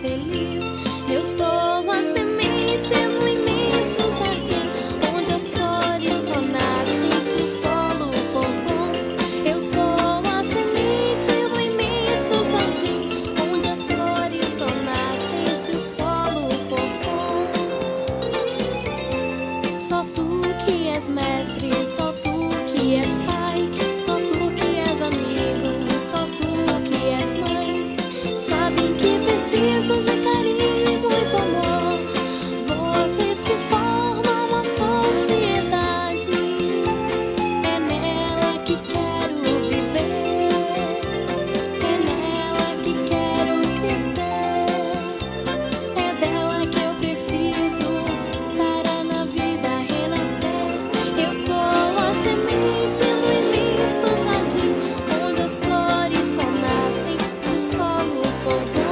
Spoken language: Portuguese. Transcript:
feliz. Eu sou a semente no imenso jardim, onde as flores só nascem se o solo for bom. Eu sou a semente no imenso jardim, onde as flores só nascem se o solo for bom. Só tu que és mestre, só tu que és pai, só tu que és amigo, só tu que és mãe. Sabem que preciso de carinho e muito amor, vocês que formam a sociedade. É nela que quero viver, é nela que quero crescer, é dela que eu preciso para na vida renascer. Eu sou a semente no imenso jardim, onde as flores só nascem se o solo for bom.